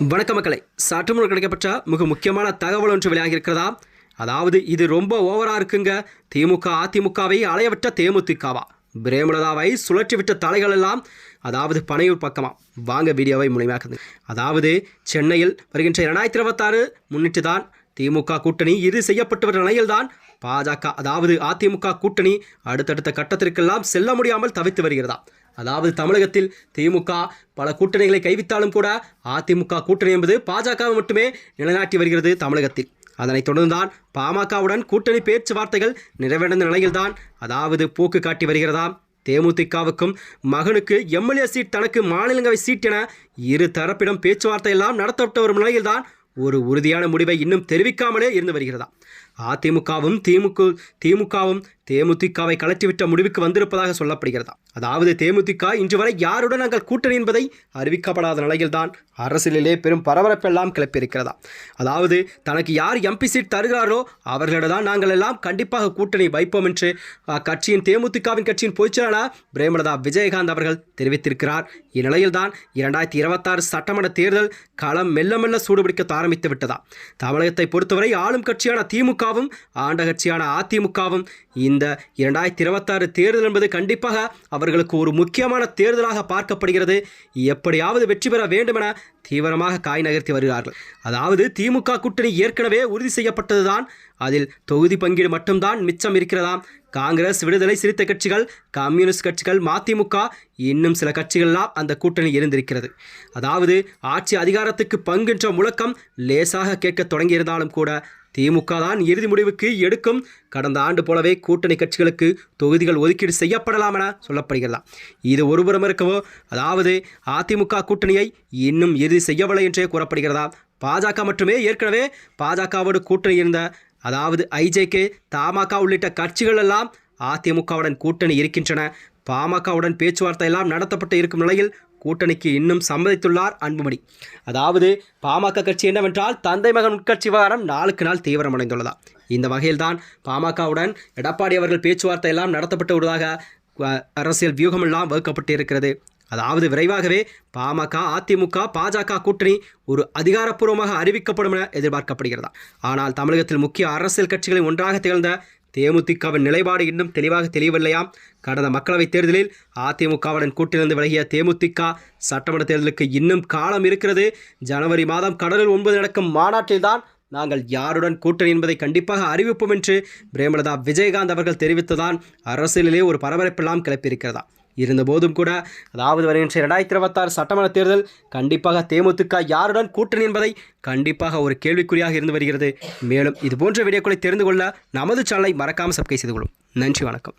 வணக்க மக்களை, சற்று முன் கிடைக்கப்பட்ட மிக முக்கியமான தகவல் ஒன்று வெளியாகி இருக்கிறதா? அதாவது இது ரொம்ப ஓவரா இருக்குங்க. திமுக அதிமுகவை அலையவிட்ட தேமுதிகவா, பிரேமலதாவை சுழற்றிவிட்ட தலைகள் எல்லாம் அதாவது பனையூர் பக்கமா. வாங்க வீடியோவை முழுமையாக்குது. அதாவது சென்னையில் வருகின்ற 2026 முன்னிட்டு தான் திமுக கூட்டணி இறுதி செய்யப்பட்டு வரும் நிலையில்தான் பாஜக அதாவது அதிமுக கூட்டணி அடுத்தடுத்த கட்டத்திற்கெல்லாம் செல்ல முடியாமல் தவித்து வருகிறதா. அதாவது தமிழகத்தில் திமுக பல கூட்டணிகளை கைவித்தாலும் கூட அதிமுக கூட்டணி என்பது பாஜகவை மட்டுமே நிலைநாட்டி வருகிறது தமிழகத்தில். அதனைத் தொடர்ந்துதான் பாமகவுடன் கூட்டணி பேச்சுவார்த்தைகள் நிறைவடைந்த நிலையில்தான் அதாவது போக்கு காட்டி வருகிறதாம். தேமுதிகவுக்கும் மகனுக்கு எம்எல்ஏ சீட், தனக்கு மாநிலங்களவை சீட் என இரு தரப்பிடம் பேச்சுவார்த்தை எல்லாம் நடத்தப்பட்ட ஒரு நிலையில்தான் ஒரு உறுதியான முடிவை இன்னும் தெரிவிக்காமலே இருந்து வருகிறதா. அதிமுகவும் திமுகவும் தேமுதிகவை கலற்றிவிட்ட முடிவுக்கு வந்திருப்பதாக சொல்லப்படுகிறதா. அதாவது தேமுதிக இன்று வரை யாருடன் நாங்கள் கூட்டணி என்பதை அறிவிக்கப்படாத நிலையில்தான் அரசியலிலே பெரும் பரபரப்பெல்லாம் கிளப்பியிருக்கிறதா. அதாவது தனக்கு யார் எம்பி சீட் தருகிறாரோ அவர்களிடம் நாங்கள் எல்லாம் கண்டிப்பாக கூட்டணி வைப்போம் என்று தேமுதிகவின் கட்சியின் பொதுச்செயலாளர் பிரேமலதா விஜயகாந்த் அவர்கள் தெரிவித்திருக்கிறார். இந்நிலையில்தான் 2026 சட்டமன்ற தேர்தல் களம் மெல்ல மெல்ல சூடுபிடிக்க ஆரம்பித்து விட்டதா. தமிழகத்தை பொறுத்தவரை ஆளும் கட்சியான திமுகவும் ஆண்ட கட்சியான அதிமுகவும் இந்த 2026 தேர்தல் என்பது கண்டிப்பாக அவர்களுக்கு ஒரு முக்கியமான தேர்தலாக பார்க்கப்படுகிறது. எப்படியாவது வெற்றி பெற வேண்டும் என தீவிரமாக காய் நகர்த்தி வருகிறார்கள். அதாவது திமுக கூட்டணி ஏற்கனவே உறுதி செய்யப்பட்டதுதான். அதில் தொகுதி பங்கீடு மட்டும்தான் மிச்சம் இருக்கிறதாம். காங்கிரஸ், விடுதலை சிறுத்தை கட்சிகள், கம்யூனிஸ்ட் கட்சிகள், மதிமுக இன்னும் சில கட்சிகள்லாம் அந்த கூட்டணி இருந்திருக்கிறது. அதாவது ஆட்சி அதிகாரத்துக்கு பங்குன்ற முழக்கம் லேசாக கேட்க தொடங்கியிருந்தாலும் கூட திமுக தான் இறுதி முடிவுக்கு எடுக்கும். கடந்த ஆண்டு போலவே கூட்டணி கட்சிகளுக்கு தொகுதிகள் ஒதுக்கீடு செய்யப்படலாம் என சொல்லப்படுகிறதா. இது ஒருபுறம் இருக்கவோ, அதாவது அதிமுக கூட்டணியை இன்னும் இறுதி செய்யவில்லை என்றே கூறப்படுகிறதா. பாஜக மட்டுமே ஏற்கனவே பாஜகவோடு கூட்டணி இருந்த அதாவது ஐஜேகே, தமாக உள்ளிட்ட கட்சிகள் எல்லாம் அதிமுகவுடன் கூட்டணி இருக்கின்றன. பாமகவுடன் பேச்சுவார்த்தை எல்லாம் நடத்தப்பட்டு இருக்கும் நிலையில் கூட்டணிக்கு இன்னும் சம்மதித்துள்ளார் அன்புமணி. அதாவது பாமக கட்சி என்னவென்றால் தந்தை மகன் உட்கட்சி விவகாரம் நாளுக்கு நாள் தீவிரமடைந்துள்ளதா. இந்த வகையில்தான் பாமகவுடன் எடப்பாடி அவர்கள் பேச்சுவார்த்தை எல்லாம் நடத்தப்பட்டு வருவதாக அரசியல் வியூகமெல்லாம் வகுக்கப்பட்டு இருக்கிறது. அதாவது விரைவாகவே பாமக, அதிமுக, பாஜக கூட்டணி ஒரு அதிகாரப்பூர்வமாக அறிவிக்கப்படும் என எதிர்பார்க்கப்படுகிறதா. ஆனால் தமிழகத்தில் முக்கிய அரசியல் கட்சிகளில் ஒன்றாக திகழ்ந்த தேமுதிகவின் நிலைப்பாடு இன்னும் தெளிவாக தெரியவில்லையாம். கடந்த மக்களவைத் தேர்தலில் அதிமுகவுடன் கூட்டிலிருந்து விலகிய தேமுதிக சட்டமன்ற தேர்தலுக்கு இன்னும் காலம் இருக்கிறது. ஜனவரி மாதம் கடலில் 9 நடக்கும் மாநாட்டில்தான் நாங்கள் யாருடன் கூட்டணி என்பதை கண்டிப்பாக அறிவிப்போம் என்று பிரேமலதா விஜயகாந்த் அவர்கள் தெரிவித்ததான் அரசியலிலே ஒரு பரபரப்பெல்லாம் கிளப்பியிருக்கிறதா. இருந்தபோதும் கூட அதாவது வருகின்ற 2026 சட்டமன்ற தேர்தல் கண்டிப்பாக தேமுதிக யாருடன் கூட்டணி என்பதை கண்டிப்பாக ஒரு கேள்விக்குறியாக இருந்து வருகிறது. மேலும் இதுபோன்ற வீடியோக்களை தெரிந்து கொள்ள நமது சேனலை மறக்காமல் சப்ஸ்கிரைப் செய்து கொள்ளும். நன்றி, வணக்கம்.